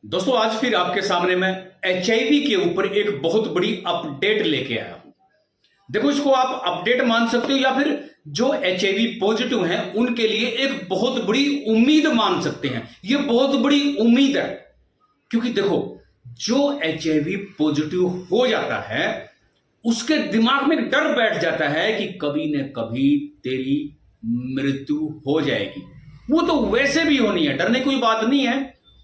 दोस्तों आज फिर आपके सामने मैं एचआईवी के ऊपर एक बहुत बड़ी अपडेट लेके आया हूं। देखो, इसको आप अपडेट मान सकते हो या फिर जो एचआईवी पॉजिटिव हैं उनके लिए एक बहुत बड़ी उम्मीद मान सकते हैं। ये बहुत बड़ी उम्मीद है क्योंकि देखो, जो एचआईवी पॉजिटिव हो जाता है उसके दिमाग में एक डर बैठ जाता है कि कभी न कभी तेरी मृत्यु हो जाएगी। वो तो वैसे भी होनी है, डरने कोई बात नहीं है।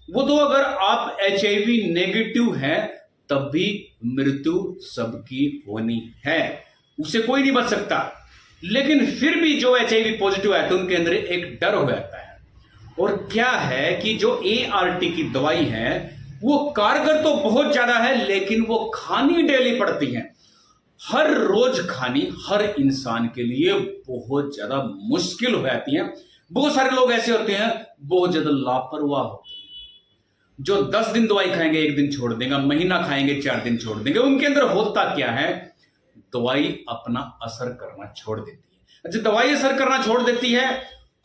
वो तो अगर आप एचआईवी नेगेटिव हैं तब भी मृत्यु सबकी होनी है, उससे कोई नहीं बच सकता। लेकिन फिर भी जो एचआईवी पॉजिटिव है तो उनके अंदर एक डर हो जाता है। और क्या है कि जो एआरटी की दवाई है वो कारगर तो बहुत ज्यादा है, लेकिन वो खानी डेली पड़ती है। हर रोज खानी हर इंसान के लिए बहुत ज्यादा मुश्किल हो जाती है। बहुत सारे लोग ऐसे होते हैं बहुत ज्यादा लापरवाह होते हैं, जो 10 दिन दवाई खाएंगे 1 दिन छोड़ देंगे, महीना खाएंगे 4 दिन छोड़ देंगे। उनके अंदर होता क्या है, दवाई अपना असर करना छोड़ देती है। जब दवाई असर करना छोड़ देती है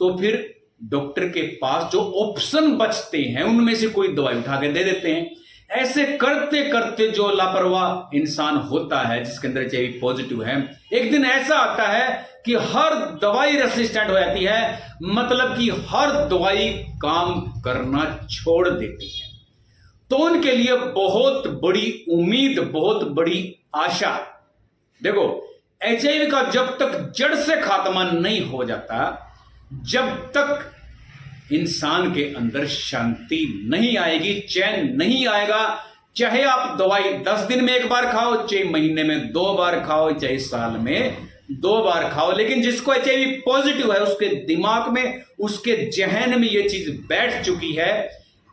तो फिर डॉक्टर के पास जो ऑप्शन बचते हैं उनमें से कोई दवाई उठा के दे देते हैं। ऐसे करते करते जो लापरवाह इंसान होता है जिसके अंदर एचआईवी पॉजिटिव है, एक दिन ऐसा आता है कि हर दवाई रेसिस्टेंट हो जाती है, मतलब कि हर दवाई काम करना छोड़ देती है। तो उनके लिए बहुत बड़ी उम्मीद, बहुत बड़ी आशा। देखो, एचआईवी का जब तक जड़ से खात्मा नहीं हो जाता, जब तक इंसान के अंदर शांति नहीं आएगी, चैन नहीं आएगा, चाहे आप दवाई 10 दिन में 1 बार खाओ, चाहे महीने में 2 बार खाओ, चाहे साल में 2 बार खाओ, लेकिन जिसको एचआईवी पॉजिटिव है उसके दिमाग में, उसके जहन में यह चीज बैठ चुकी है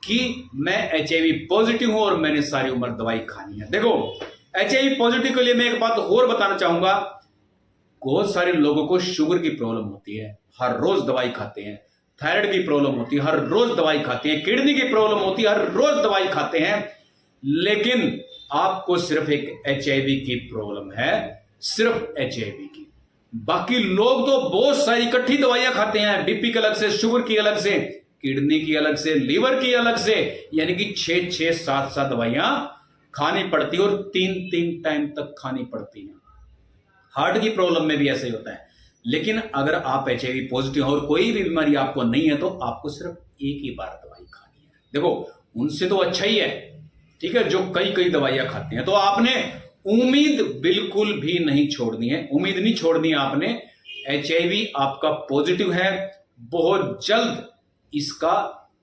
कि मैं एचआईवी पॉजिटिव हूं और मैंने सारी उम्र दवाई खानी है। देखो, एचआईवी पॉजिटिव के लिए मैं एक बात और बताना चाहूंगा। बहुत सारे लोगों को शुगर की प्रॉब्लम होती है, हर रोज दवाई खाते हैं। थायराइड की प्रॉब्लम होती है, हर रोज दवाई खाते हैं। किडनी की प्रॉब्लम होती है, हर रोज दवाई खाते हैं। लेकिन आपको सिर्फ एक एचआईवी की प्रॉब्लम है, सिर्फ एचआईवी की। बाकी लोग तो बहुत सारी इकट्ठी दवाइयां खाते हैं, बीपी की अलग से, शुगर की अलग से, किडनी की अलग से, लीवर की अलग से, यानी कि 6-6, 7-7 दवाइयां खानी पड़ती है और 3-3 टाइम तक खानी पड़ती है। हार्ट की प्रॉब्लम में भी ऐसे ही होता है। लेकिन अगर आप एचआईवी पॉजिटिव हो और कोई भी बीमारी आपको नहीं है तो आपको सिर्फ एक ही बार दवाई खानी है। देखो, उनसे तो अच्छा ही है, ठीक है, जो कई कई दवाइयां खाते हैं। तो आपने उम्मीद बिल्कुल भी नहीं छोड़नी है, उम्मीद नहीं छोड़नी है आपने। एचआईवी आपका पॉजिटिव है, बहुत जल्द इसका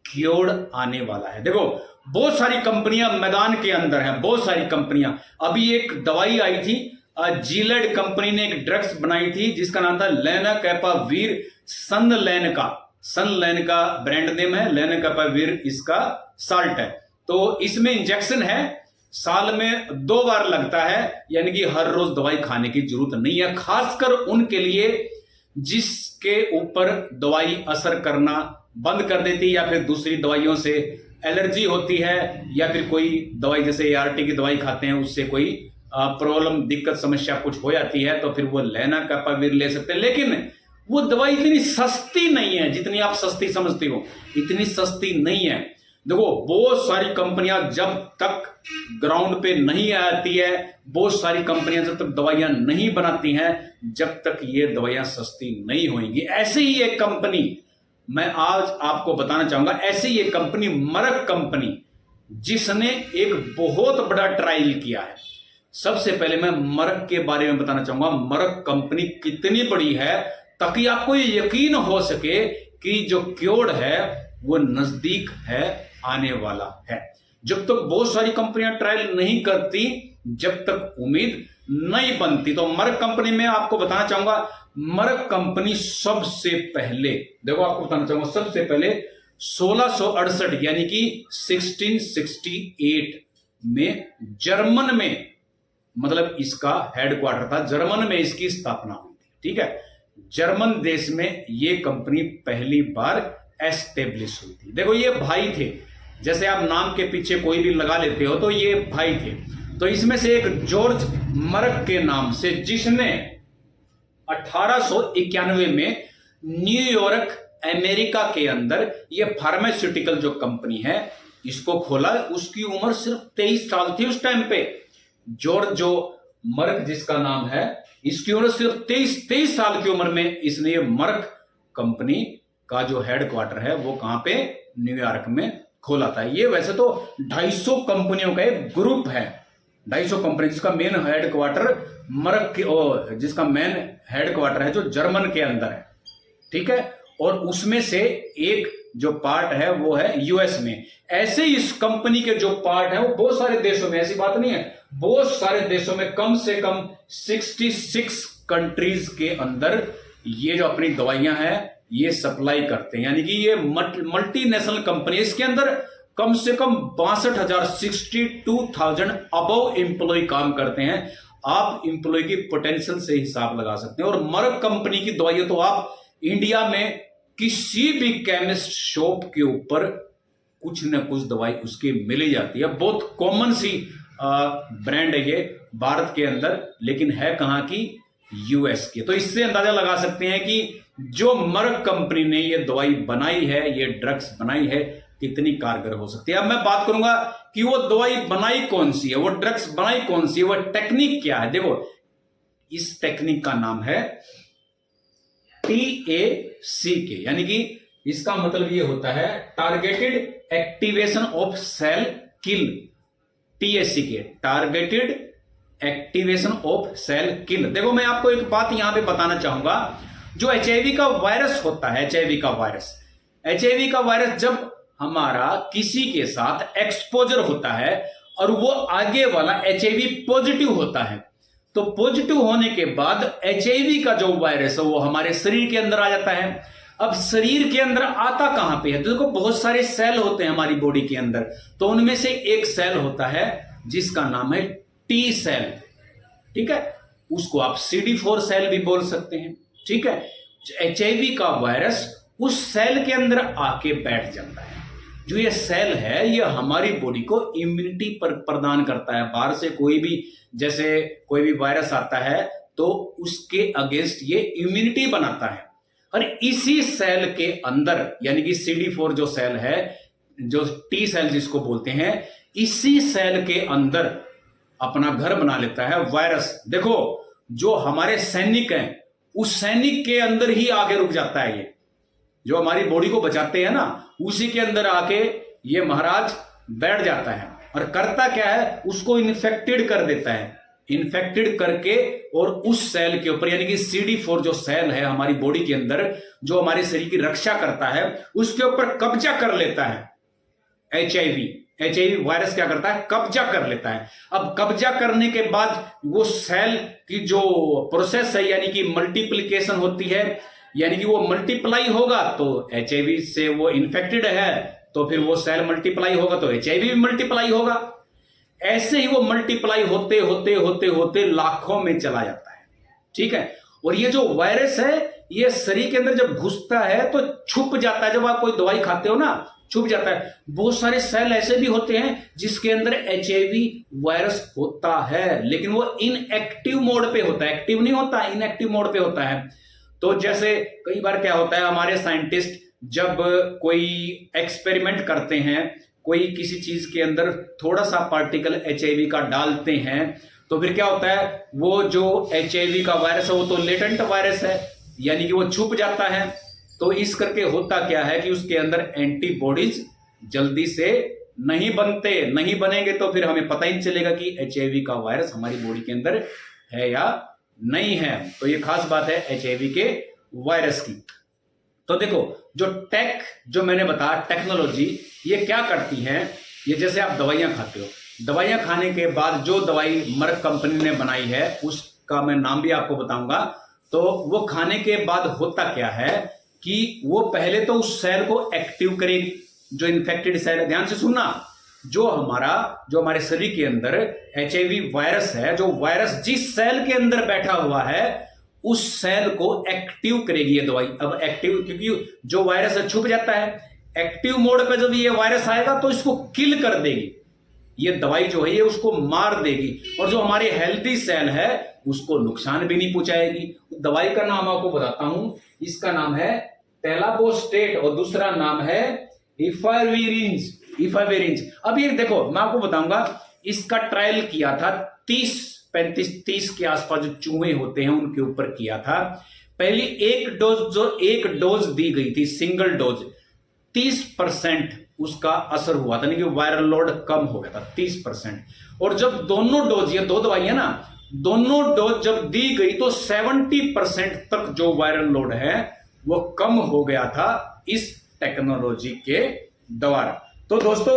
क्योर आने वाला है। देखो, बहुत सारी कंपनियां मैदान के अंदर हैं, बहुत सारी कंपनियां। अभी एक दवाई आई थी, जीलेड कंपनी ने एक ड्रग्स बनाई थी जिसका नाम था लेनाकैपावीर। सनलैन का ब्रांड नेम है, लेनाकैपावीर इसका साल्ट है। तो इसमें इंजेक्शन है, साल में 2 बार लगता है, यानी कि हर रोज दवाई खाने की जरूरत नहीं है। खासकर उनके लिए जिसके ऊपर दवाई असर करना बंद कर देती है या फिर दूसरी दवाइयों से एलर्जी होती है, या फिर कोई दवाई जैसे एआरटी की दवाई खाते हैं उससे कोई प्रॉब्लम, दिक्कत, समस्या कुछ हो जाती है तो फिर वो लेनाकैपावीर ले सकते हैं। लेकिन वो दवाई इतनी सस्ती नहीं है जितनी आप सस्ती समझते हो, इतनी सस्ती नहीं है। देखो, बहुत सारी कंपनियां जब तक ग्राउंड पे नहीं आती है, बहुत सारी कंपनियां जब तक दवाइयां नहीं बनाती हैं, जब तक ये दवाइयां सस्ती नहीं होंगी। ऐसे ही एक कंपनी मैं आज आपको बताना चाहूंगा, ऐसी ये कंपनी मरक कंपनी, जिसने एक बहुत बड़ा ट्रायल किया है। सबसे पहले मैं मरक के बारे में बताना चाहूंगा, मरक कंपनी कितनी बड़ी है, ताकि आपको ये यकीन हो सके कि जो क्योर है वो नजदीक है, आने वाला है। जब तक बहुत सारी कंपनियां ट्रायल नहीं करती, जब तक उम्मीद नहीं बनती। तो मरक कंपनी में आपको बताना चाहूंगा, मरक कंपनी सबसे पहले, देखो आपको बताना चाहूंगा, सबसे पहले 1668 यानी कि 1668 में जर्मन में, मतलब इसका हेडक्वार्टर था जर्मन में, इसकी स्थापना हुई थी। ठीक है, जर्मन देश में यह कंपनी पहली बार एस्टेब्लिश हुई थी। देखो, ये भाई थे, जैसे आप नाम के पीछे कोई भी लगा लेते हो तो ये भाई थे। तो इसमें से एक जॉर्ज मरक के नाम से, जिसने 1891 में न्यूयॉर्क अमेरिका के अंदर ये फार्मास्यूटिकल जो कंपनी है इसको खोला, उसकी उम्र सिर्फ 23 साल थी उस टाइम पे। जॉर्ज मर्क जिसका नाम है, इसकी उम्र सिर्फ 23 साल की उम्र में इसने ये मर्क कंपनी का जो हेडक्वार्टर है वो कहां पे, न्यूयॉर्क में खोला था। ये वैसे तो 250 कंपनियों का एक ग्रुप है, 250 कंपनी, जिसका मेन हेडक्वार्टर मर्क जिसका मेन हेडक्वार्टर है जो जर्मन के अंदर है, ठीक है। और उसमें से एक जो पार्ट है वो है यूएस में। ऐसे इस कंपनी के जो पार्ट है वो बहुत सारे देशों में, ऐसी बात नहीं है, बहुत सारे देशों में, कम से कम 66 कंट्रीज के अंदर ये जो अपनी दवाइयां हैं ये सप्लाई करते हैं। यानी कि ये मल्टीनेशनल कंपनी, इसके अंदर कम से कम 62,000 62,000 अबव एम्प्लॉय काम करते हैं। आप एम्प्लॉय की पोटेंशियल से हिसाब लगा सकते हैं। और मर्क कंपनी की दवाइयां तो आप इंडिया में किसी भी केमिस्ट शॉप के ऊपर कुछ न कुछ दवाई उसकी मिली जाती है। बहुत कॉमन सी ब्रांड है ये भारत के अंदर, लेकिन है कहां की, यूएस की। तो इससे अंदाजा लगा सकते हैं कि जो मर्क कंपनी ने ये दवाई बनाई है, ये ड्रग्स बनाई है, कितनी कारगर हो सकती है। अब मैं बात करूंगा कि वो दवाई बनाई कौन सी है, वो ड्रग्स बनाई कौन सी है, वो टेक्निक क्या है। देखो, इस टेक्निक का नाम है TACK, यानी कि इसका मतलब ये होता है targeted activation of cell kill. TACK, targeted activation of cell kill. देखो, मैं आपको एक बात यहां पे बताना चाहूंगा, जो HIV का वायरस होता है, HIV का वायरस जब हमारा किसी के साथ एक्सपोजर होता है और वो आगे वाला HIV पॉजिटिव होता है, तो पॉजिटिव होने के बाद HIV का जो वायरस है वो हमारे शरीर के अंदर आ जाता है। अब शरीर के अंदर आता कहां पे है, तो देखो बहुत सारे सेल होते हैं हमारी बॉडी के अंदर, तो उनमें से एक सेल होता है जिसका नाम है T सेल, ठीक है। उसको आप CD4 सेल भी बोल सकते हैं, ठीक है। HIV का वायरस उस सेल के अंदर आके बैठ जाता है। जो ये सेल है ये हमारी बॉडी को इम्यूनिटी पर प्रदान करता है। बाहर से कोई भी, जैसे कोई भी वायरस आता है तो उसके अगेंस्ट ये इम्यूनिटी बनाता है। और इसी सेल के अंदर, यानी कि CD4 जो सेल है, जो T सेल जिसको बोलते हैं, इसी सेल के अंदर अपना घर बना लेता है वायरस। देखो, जो हमारे सैनिक हैं उस सैनिक के अंदर ही आगे रुक जाता है। ये जो हमारी बॉडी को बचाते हैं ना, उसी के अंदर आके ये महाराज बैठ जाता है और करता क्या है, उसको इन्फेक्टेड कर देता है। इन्फेक्टेड करके और उस सेल के ऊपर, यानी कि CD4 जो सेल है हमारी बॉडी के अंदर, जो हमारे शरीर की रक्षा करता है, उसके ऊपर कब्जा कर लेता है। HIV वायरस क्या करता है, कब्जा कर लेता है। अब कब्जा करने के बाद वो सेल की जो प्रोसेस है, यानी कि मल्टीप्लिकेशन होती है, यानी कि वो मल्टीप्लाई होगा, तो HIV से वो इन्फेक्टेड है तो फिर वो सेल मल्टीप्लाई होगा तो HIV भी मल्टीप्लाई होगा। ऐसे ही वो मल्टीप्लाई होते होते होते होते लाखों में चला जाता है, ठीक है। और ये जो वायरस है ये शरीर के अंदर जब घुसता है तो छुप जाता है। जब आप कोई दवाई खाते हो ना, छुप जाता है। बहुत सारे सेल ऐसे भी होते हैं जिसके अंदर HIV वायरस होता है, लेकिन वो इनएक्टिव मोड पे होता है, एक्टिव नहीं होता, इनएक्टिव मोड पे होता है। तो जैसे कई बार क्या होता है, हमारे साइंटिस्ट जब कोई एक्सपेरिमेंट करते हैं, कोई किसी चीज के अंदर थोड़ा सा पार्टिकल HIV का डालते हैं, तो फिर क्या होता है, वो जो HIV का वायरस है वो तो लेटेंट वायरस है, यानी कि वो छुप जाता है। तो इस करके होता क्या है कि उसके अंदर एंटीबॉडीज जल्दी से नहीं बनेंगे, तो फिर हमें पता ही नहीं चलेगा कि HIV का वायरस हमारी बॉडी के अंदर है या नहीं है। तो ये खास बात है HIV के वायरस की। तो देखो, जो मैंने बताया टेक्नोलॉजी, ये क्या करती है, ये जैसे आप दवाइयां खाते हो, दवाइयां खाने के बाद जो दवाई मर्क कंपनी ने बनाई है उसका मैं नाम भी आपको बताऊंगा। तो वो खाने के बाद होता क्या है कि वो पहले तो उस सेल को एक्टिव करेगी, जो इन्फेक्टेड सेल है। ध्यान से सुनना, जो हमारे शरीर के अंदर HIV वायरस है, जो वायरस जिस सेल के अंदर बैठा हुआ है उस सेल को एक्टिव करेगी ये दवाई। अब एक्टिव, क्योंकि जो वायरस है छुप जाता है, एक्टिव मोड पे जब ये वायरस आएगा तो इसको किल कर देगी। ये दवाई जो है ये उसको मार देगी, और जो हमारे हेल्दी सेल है उसको नुकसान भी नहीं पहुंचाएगी। दवाई का नाम आपको बताता हूं, इसका नाम है टेलाबोस्टेट और दूसरा नाम है इफाविरिन्स। इफावेरिंज। अब ये देखो मैं आपको बताऊंगा, इसका ट्रायल किया था 30 के आसपास जो चूहे होते हैं उनके ऊपर किया था। पहली एक डोज दी गई थी, सिंगल डोज, 30% उसका असर हुआ था, यानी कि वायरल लोड कम हो गया था 30%। और जब दोनों डोज, ये 2 दवाइयां ना, दोनों डोज जब दी गई तो 70% तक जो वायरल लोड है वो कम हो गया था इस टेक्नोलॉजी के द्वारा। तो दोस्तों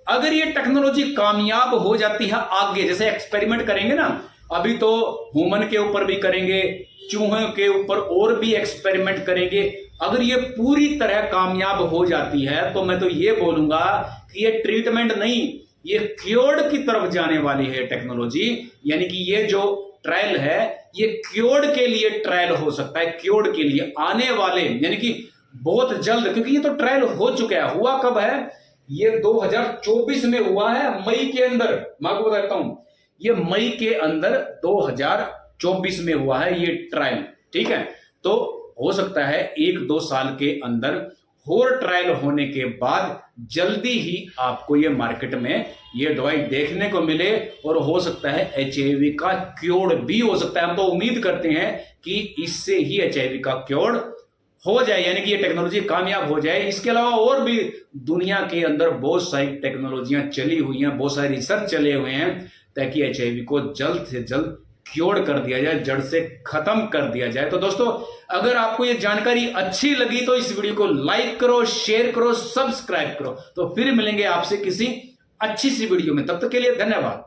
अगर ये टेक्नोलॉजी कामयाब हो जाती है आगे, जैसे एक्सपेरिमेंट करेंगे ना, अभी तो ह्यूमन के ऊपर भी करेंगे, चूहों के ऊपर और भी एक्सपेरिमेंट करेंगे, अगर ये पूरी तरह कामयाब हो जाती है तो मैं तो ये बोलूंगा कि ये ट्रीटमेंट नहीं, ये क्योर्ड की तरफ जाने वाली है टेक्नोलॉजी। यानी कि ये जो ट्रायल है ये क्योर्ड के लिए ट्रायल हो सकता है, क्योर्ड के लिए आने वाले, यानी कि बहुत जल्द, क्योंकि ये तो ट्रायल हो चुका है। हुआ कब है? ये 2024 में हुआ है, मई के अंदर। मैं आपको बताता हूं, ये मई के अंदर 2024 में हुआ है ये ट्रायल, ठीक है। तो हो सकता है 1-2 साल के अंदर और ट्रायल होने के बाद जल्दी ही आपको ये मार्केट में ये दवाई देखने को मिले, और हो सकता है HIV का क्योर भी हो सकता है। हम तो उम्मीद करते हैं कि इससे ही HIV का क्योर हो जाए, यानी कि ये टेक्नोलॉजी कामयाब हो जाए। इसके अलावा और भी दुनिया के अंदर बहुत सारी टेक्नोलॉजियां चली हुई हैं, बहुत सारे रिसर्च चले हुए हैं, ताकि HIV को जल्द से जल्द क्योर कर दिया जाए, जड़ से खत्म कर दिया जाए। तो दोस्तों अगर आपको ये जानकारी अच्छी लगी तो इस वीडियो को लाइक करो, शेयर करो, सब्सक्राइब करो। तो फिर मिलेंगे आपसे किसी अच्छी सी वीडियो में, तब तक के लिए धन्यवाद।